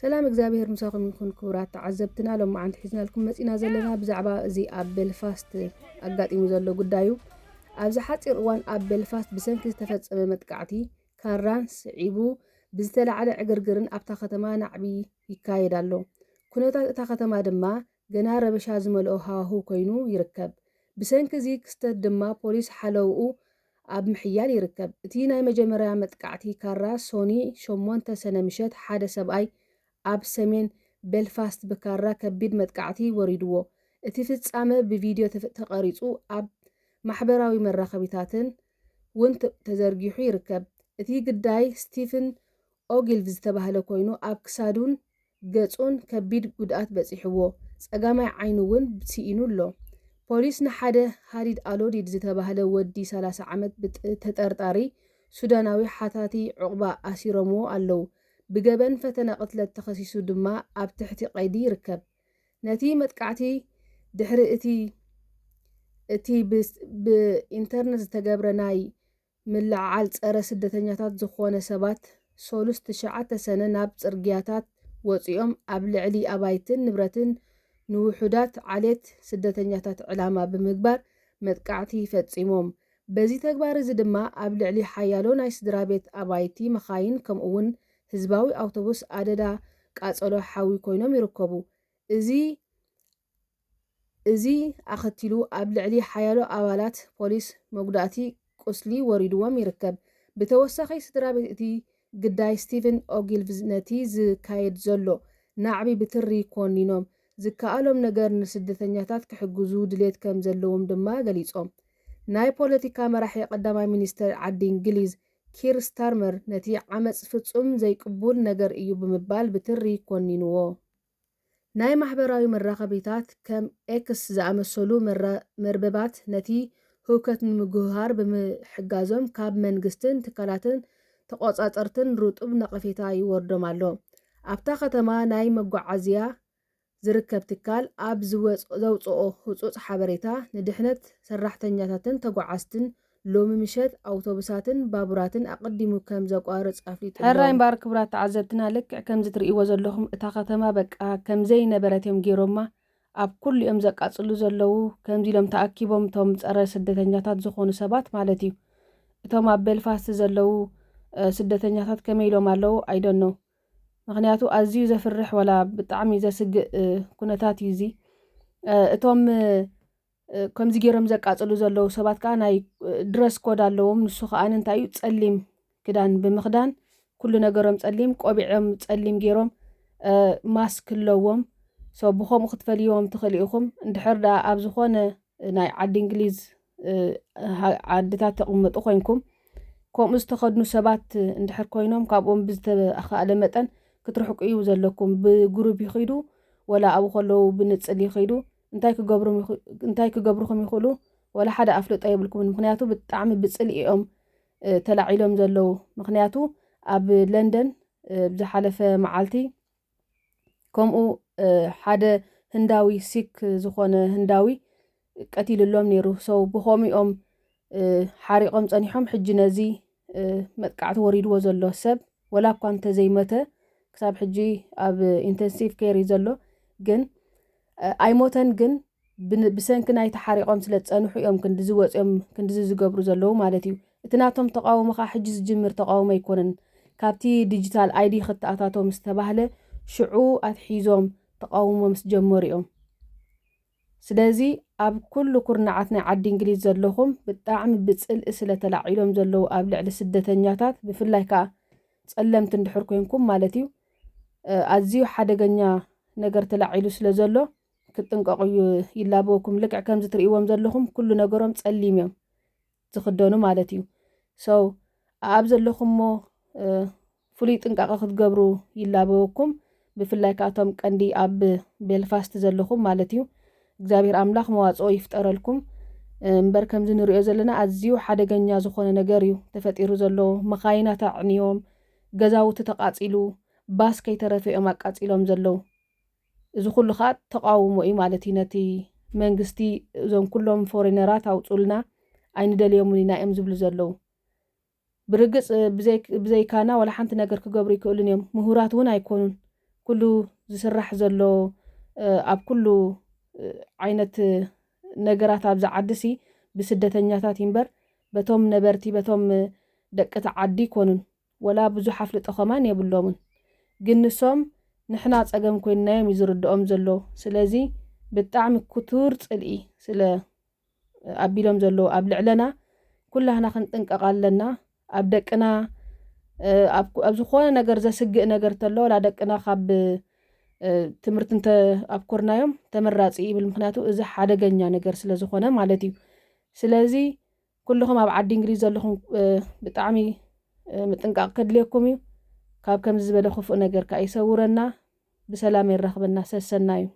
سلام እግዚአብሔር ምሳኹም ይኹን ክቡራት ተዓዘብትና ሎማዓንቲ ሒዝና ልኩም መፂና ዘለና ብዛዕባ እዚ ኣብ ቤልፋስት ኣጋጢሙ ዘሎ ጉዳዩ ኣብዚ ሓፂር እዋን ኣብ ቤልፋስት ብሰንኪ ዝተፈጸመ መጥቃዕቲ ካራን ስዒቡ ብዝተላዕለ ዕግርግርን ኣብታ ከተማ ናዕቢ ይካየድ ኣሎ። ኩነታት እታ ከተማ ድማ ገና ረበሻ ዝመልኦ ሃዋህው ኮይኑ ይርከብ። ብሰንኪ እዚ ክስተት ድማ ፖሊስ ሓለውኡ ኣብ ምሕያል ይርከብ። እቲ ናይ መጀመርያ መጥቃዕቲ ካራ ሶኒ 8 ሰነ ምሸት ሓደ ሰብኣይ ኣብ ሰሜን ቤልፋስት ብካራ ከቢድ መጥቃዕቲ ወሪድዎ። እቲ ፍጻመ ብቪድዮ ተቐሪጹ ኣብ ማሕበራዊ መራኸቢታትን እውን ተዘርጊሑ ይርከብ። እቲ ግዳይ ስቲፈን ኦጊልቭ ዝተባህለ ኮይኑ ኣብ ክሳዱን ገጹን ከቢድ ጉድኣት በፂሕዎ፣ ጸጋማይ ዓይኑ እውን ስኢኑ ኣሎ። ፖሊስ ንሓደ ሃዲድ ኣሎዲድ ዝተባህለ ወዲ 30 ዓመት ተጠርጣሪ ሱዳናዊ ሓታቲ ዕቑባ ኣሲሮምዎ ኣለዉ። ብገበን ፈተና ቅትለት ተኸሲሱ ድማ ኣብ ትሕቲ ቀይዲ ይርከብ። ነቲ መጥቃዕቲ ድሕሪ እቲ ብኢንተርነት ዝተገብረ ናይ ምልዕዓል ጸረ ስደተኛታት ዝኾነ ሰባት 39 ሰነ ናብ ጽርግያታት ወፂኦም ኣብ ልዕሊ ኣባይትን ንብረትን ንውሑዳት ዓሌት ስደተኛታት ዕላማ ብምግባር መጥቃዕቲ ፈጺሞም። በዚ ተግባር እዚ ድማ ኣብ ልዕሊ ሓያሎ ናይ ስድራ ቤት ኣባይቲ መኻይን ከምኡውን ህዝባዊ ኣውቶቡስ ኣደዳ ቃጸሎ ሓዊ ኮይኖም ይርከቡ። እዚ ኣኸቲሉ ኣብ ልዕሊ ሓያሎ ኣባላት ፖሊስ መጉዳእቲ ቁስሊ ወሪድዎም ይርከብ። ብተወሳኺ ስድራ ቤት እቲ ግዳይ ስቲፈን ኦጊልቭ ነቲ ዝካየድ ዘሎ ናዕቢ ብትሪ ኮኒኖም ዝከኣሎም ነገር ንስደተኛታት ክሕግዙ ድሌት ከም ዘለዎም ድማ ገሊጾም። ናይ ፖለቲካ መራሒ ቀዳማይ ሚኒስትር ዓዲ እንግሊዝ ኪር ስታርመር ነቲ ዓመፅ ፍጹም ዘይቅቡል ነገር እዩ ብምባል ብትሪ ኮኒንዎ። ናይ ማሕበራዊ መራኸቢታት ከም ኤክስ ዝኣመሰሉ መርበባት ነቲ ህውከት ንምግህሃር ብምሕጋዞም ካብ መንግስትን ትካላትን ተቆጻጸርትን ርጡብ ነቐፌታ ይወርዶም ኣሎ። ኣብታ ከተማ ናይ መጓዓዝያ ዝርከብ ትካል ኣብ ዘውፅኦ ህፁፅ ሓበሬታ ንድሕነት ሰራሕተኛታትን ተጓዓዝትን ሎሚ ምሸት ኣውቶቡሳትን ባቡራትን ኣቐዲሙ ከም ዘቋርፅ ኣፍሊጡ ኣሎ። ሕራይ እምበር ክቡራት ተዓዘብትና ልክዕ ከምዚ ትርእይዎ ዘለኹም እታ ከተማ በቃ ከምዘይ ነበረት እዮም ገይሮማ ኣብ ኩሉ እዮም ዘቃጽሉ ዘለዉ። ከምዚ ኢሎም ተኣኪቦም እቶም ጸረ ስደተኛታት ዝኾኑ ሰባት ማለት እዩ። እቶም ኣብ ቤልፋስት ዘለዉ ስደተኛታት ከመይ ኢሎም ኣለዉ ኣይዶን ነው። ምክንያቱ ኣዝዩ ዘፍርሕ ወላ ብጣዕሚ ዘስግእ ኩነታት እዩ እዚ። እቶም ከምዚ ገይሮም ዘቃጽሉ ዘለዉ ሰባት ከዓ ናይ ድረስ ኮድ ኣለዎም። ንሱ ከዓ እንታይ እዩ ጸሊም ክዳን ብምኽዳን ኩሉ ነገሮም ጸሊም፣ ቆቢዖም ጸሊም ገይሮም ማስክ ኣለዎም። ብኸምኡ ክትፈልይዎም ትኽእሉ ኢኹም። እንድሕር ዳ ኣብ ዝኾነ ናይ ዓዲ እንግሊዝ ዓድታት ተቕመጡ ኮይንኩም ከምኡ ዝተኸድኑ ሰባት እንድሕር ኮይኖም ካብኦም ብዝተኸኣለ መጠን ክትርሕቁ እዩ ዘለኩም። ብግሩፕ ይኸይዱ ወላ ኣብኡ ከለዉ ብንጽል ይኸይዱ እንታይ ክገብሩኹም ይኽእሉ ወላ ሓደ ኣፍልጦ የብልኩምን። ምክንያቱ ብጣዕሚ ብጽልኦም ተላዒሎም ዘለዉ። ምክንያቱ ኣብ ለንደን ብዝሓለፈ መዓልቲ ከምኡ ሓደ ህንዳዊ ሲክ ዝኾነ ህንዳዊ ቀቲልሎም ነይሩ። ብኸሚኦም ሓሪቆም ጸኒሖም ሕጂ ነዚ መጥቃዕቲ ወሪድዎ ዘሎ ሰብ ወላ እኳ እንተዘይሞተ ክሳብ ሕጂ ኣብ ኢንተንሲቭ ኬር ዘሎ ግን ኣይሞተን። ግን ብሰንኪ ናይ ተሓሪቆም ስለ ጸንሑ እዮም ክንዲዚ ወፂኦም ክንዲዚ ዝገብሩ ዘለዉ ማለት እዩ። እቲ ናቶም ተቃውሞ ከዓ ሕጂ ዝጅምር ተቃውሞ ኣይኮነን። ካብቲ ዲጂታል አይዲ ክትኣታቶም ዝተባህለ ሽዑ ኣትሒዞም ተቃውሞ ምስ ጀመሩ እዮም። ስለዚ ኣብ ኩሉ ኩርናዓት ናይ ዓዲ እንግሊዝ ዘለኹም ብጣዕሚ ብጽልኢ ስለተላዒሎም ዘለዉ ኣብ ልዕሊ ስደተኛታት ብፍላይ ከዓ ጸለምቲ እንድሕር ኮይንኩም ማለት እዩ ኣዝዩ ሓደገኛ ነገር ተላዒሉ ስለ ዘሎ ክትጥንቀቑ ይላበወኩም። ልክዕ ከምዚ ትርእይዎም ዘለኹም ኩሉ ነገሮም ጸሊም እዮም ዝኽደኑ ማለት እዩ። ኣብ ዘለኹምሞ ፍሉይ ጥንቃቐ ክትገብሩ ይላበወኩም። ብፍላይ ከዓ እቶም ቀንዲ ኣብ ቤልፋስት ዘለኹም ማለት እዩ። እግዚኣብሔር ኣምላኽ መዋጽኦ ይፍጠረልኩም እምበር ከምዚ ንሪኦ ዘለና ኣዝዩ ሓደገኛ ዝኾነ ነገር እዩ ተፈጢሩ ዘሎ። መኻይናት ኣዕንዮም፣ ገዛውቲ ተቃጺሉ፣ ባስ ከይተረፈኦም ኣቃጺሎም ዘለዉ። እዚ ኩሉ ከዓ ተቃውሞ እዩ ማለት እዩ ነቲ መንግስቲ እዞም ኩሎም ፎሬነራት ኣውፁልና ኣይንደልዮምን ኢና እዮም ዝብሉ ዘለዉ። ብርግጽ ብዘይካና ወላ ሓንቲ ነገር ክገብሩ ይክእሉን እዮም። ምሁራት እውን ኣይኮኑን። ኩሉ ዝስራሕ ዘሎ ኣብ ኩሉ ዓይነት ነገራት ኣብ ዝዓድሲ ብስደተኛታት ይንበር በቶም ነበርቲ በቶም ደቀተ ዓዲ ኮኑን ወላ ብዙሕ ኣፍልጦ ኸማን የብሎምን ግን ንሶም ንሕና ፀገም ኮይንናዮም ይዝርድኦም ዘሎ ስለዚ ብጣዕሚ ኩቱር ጽልኢ ስለ ኣቢሎም ዘሎ ኣብ ልዕለና ኩላህና ክንጥንቀቕ ኣለና ኣብ ደቅና ኣብ ዝኾነ ነገር ዘስግእ ነገር ተሎ ወላ ደቅና ካብ ትምህርቲ እንተ ኣብ ኮርናዮም ተመራፂ ይብል ምክንያቱ እዚ ሓደገኛ ነገር ስለ ዝኾነ ማለት እዩ ስለዚ ኩልኹም ኣብ ዓዲ እንግሊዝ ዘለኹም ብጣዕሚ ምጥንቃቕ ከድልየኩም እዩ ካብ ከም ዝበለ ክፉእ ነገር ከይሰውረና ብሰላም ይረኽበና ሰሰና እዩ